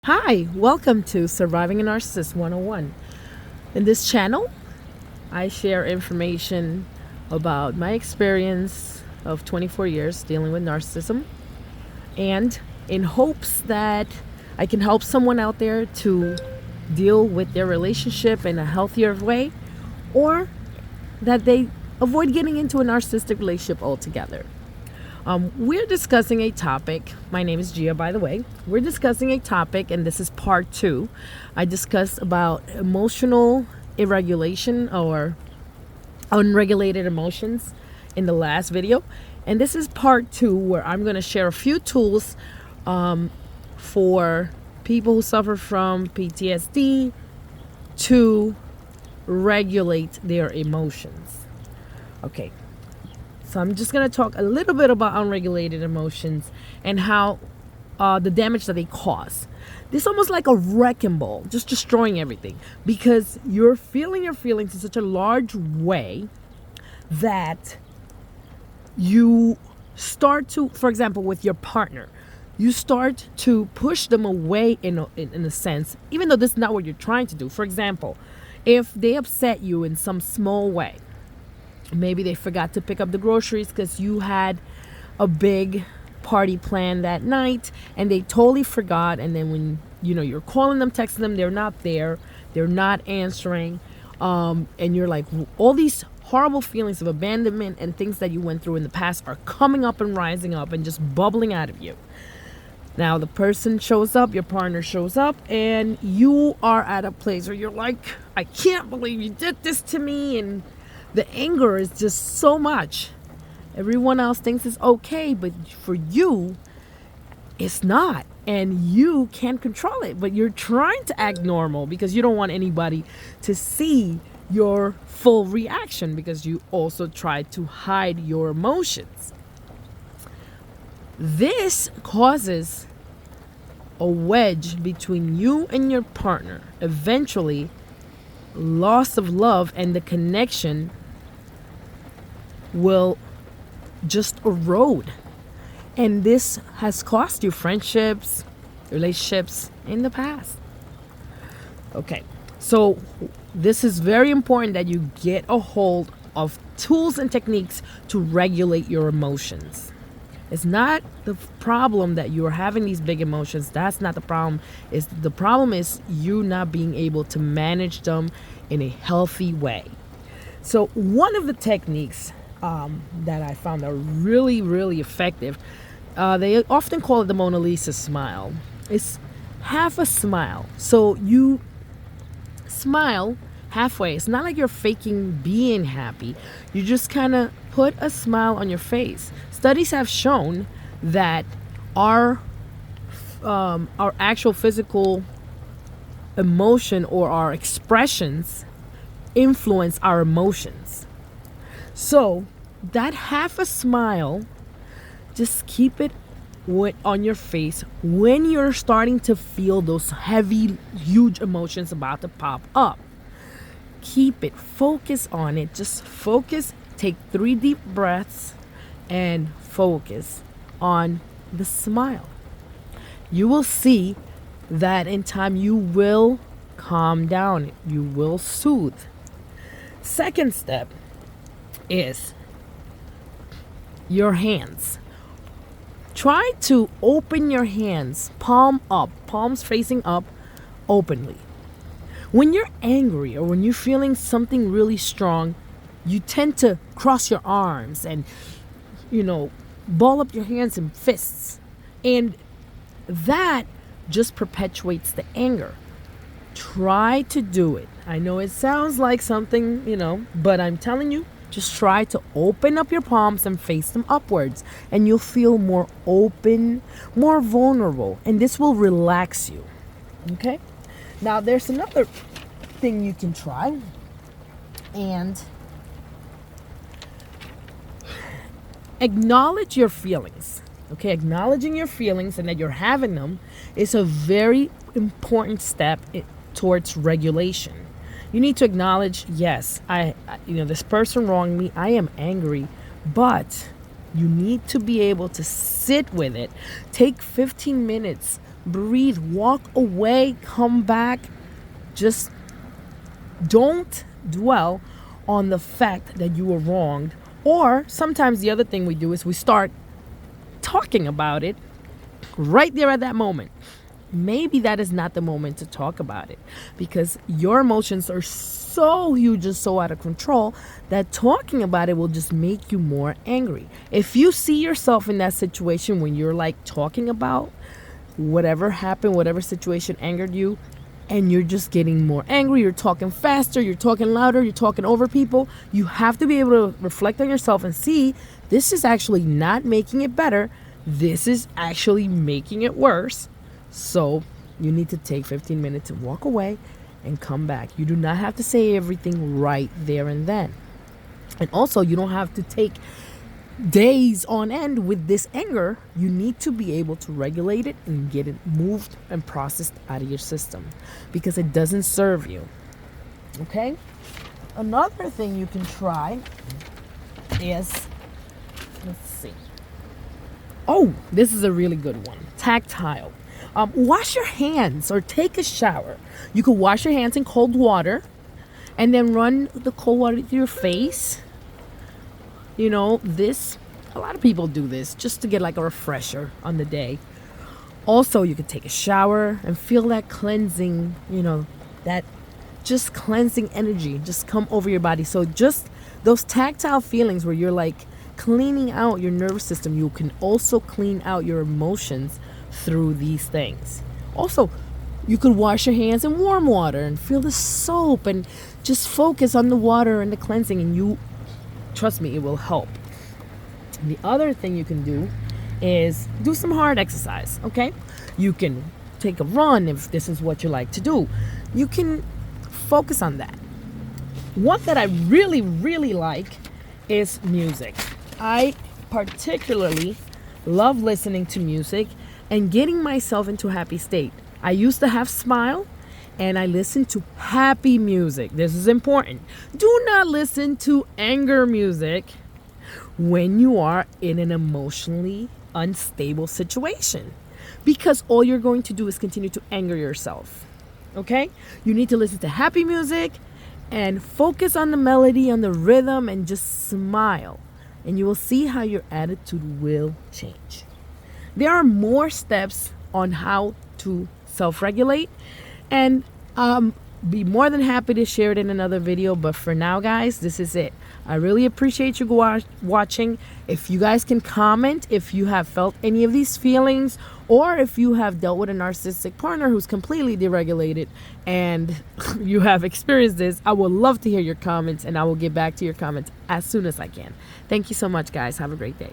Hi, welcome to Surviving a Narcissist 101. In this channel, I share information about my experience of 24 years dealing with narcissism, and in hopes that I can help someone out there to deal with their relationship in a healthier way, or that they avoid getting into a narcissistic relationship altogether. We're discussing a topic. My name is Gia, by the way. We're discussing a topic, and this is part 2. I discussed about emotional irregulation or unregulated emotions in the last video. And this is part 2, where I'm going to share a few tools for people who suffer from PTSD to regulate their emotions. Okay. So I'm just going to talk a little bit about unregulated emotions and how the damage that they cause. This is almost like a wrecking ball, just destroying everything, because you're feeling your feelings in such a large way that you start to, for example, with your partner, you start to push them away in a sense, even though this is not what you're trying to do. For example, if they upset you in some small way, maybe they forgot to pick up the groceries because you had a big party plan that night and they totally forgot. And then when you're calling them, texting them, they're not there, they're not answering, and you're like, all these horrible feelings of abandonment and things that you went through in the past are coming up and rising up and just bubbling out of you. Now the person shows up, your partner shows up, and you are at a place where you're like, I can't believe you did this to me, and the anger is just so much. Everyone else thinks it's okay, but for you, it's not. And you can't control it, but you're trying to act normal because you don't want anybody to see your full reaction, because you also try to hide your emotions. This causes a wedge between you and your partner. Eventually, loss of love and the connection will just erode. And this has cost you friendships, relationships in the past. Okay, so this is very important that you get a hold of tools and techniques to regulate your emotions. It's not the problem that you're having these big emotions. That's not the problem. The problem is you not being able to manage them in a healthy way. So one of the techniques that I found are really, really effective, they often call it the Mona Lisa smile. It's half a smile. So you smile halfway. It's not like you're faking being happy. You just kind of put a smile on your face. Studies have shown that our actual physical emotion or our expressions influence our emotions. So that half a smile, just keep it on your face when you're starting to feel those heavy, huge emotions about to pop up. Keep it, focus on it, just focus, take 3 deep breaths and focus on the smile. You will see that in time you will calm down, you will soothe. Second step is your hands. Try to open your hands, palm up, palms facing up, openly. When you're angry or when you're feeling something really strong, you tend to cross your arms and, ball up your hands in fists. And that just perpetuates the anger. Try to do it. I know it sounds like something, but I'm telling you, just try to open up your palms and face them upwards, and you'll feel more open, more vulnerable, and this will relax you. Okay? Now, there's another thing you can try, and acknowledge your feelings. Okay, acknowledging your feelings and that you're having them is a very important step towards regulation. You need to acknowledge, yes, this person wronged me. I am angry, but you need to be able to sit with it. Take 15 minutes breathe, walk away, come back. Just don't dwell on the fact that you were wronged. Or sometimes the other thing we do is we start talking about it right there at that moment. Maybe that is not the moment to talk about it, because your emotions are so huge and so out of control that talking about it will just make you more angry. If you see yourself in that situation when you're like talking about whatever happened, whatever situation angered you, and you're just getting more angry, you're talking faster, you're talking louder, you're talking over people, you have to be able to reflect on yourself and see, this is actually not making it better. This is actually making it worse. So you need to take 15 minutes to walk away and come back. You do not have to say everything right there and then. And also, you don't have to take days on end with this anger. You need to be able to regulate it and get it moved and processed out of your system, because it doesn't serve you. Okay? Another thing you can try is, let's see. Oh, this is a really good one. Tactile. Wash your hands or take a shower. You could wash your hands in cold water and then run the cold water through your face. You know, a lot of people do this just to get like a refresher on the day. Also, you could take a shower and feel that cleansing, that just cleansing energy just come over your body. So just those tactile feelings where you're like cleaning out your nervous system, you can also clean out your emotions through these things. Also, you could wash your hands in warm water and feel the soap and just focus on the water and the cleansing, and trust me, it will help. The other thing you can do is do some hard exercise, okay? You can take a run if this is what you like to do. You can focus on that. One that I really, really like is music. I particularly love listening to music and getting myself into a happy state. I used to have Smile, and I listen to happy music. This is important. Do not listen to anger music when you are in an emotionally unstable situation, because all you're going to do is continue to anger yourself. Okay? You need to listen to happy music and focus on the melody, on the rhythm, and just smile. And you will see how your attitude will change. There are more steps on how to self-regulate, and be more than happy to share it in another video. But for now, guys, this is it. I really appreciate you watching. If you guys can comment if you have felt any of these feelings, or if you have dealt with a narcissistic partner who's completely deregulated and you have experienced this, I would love to hear your comments, and I will get back to your comments as soon as I can. Thank you so much, guys. Have a great day.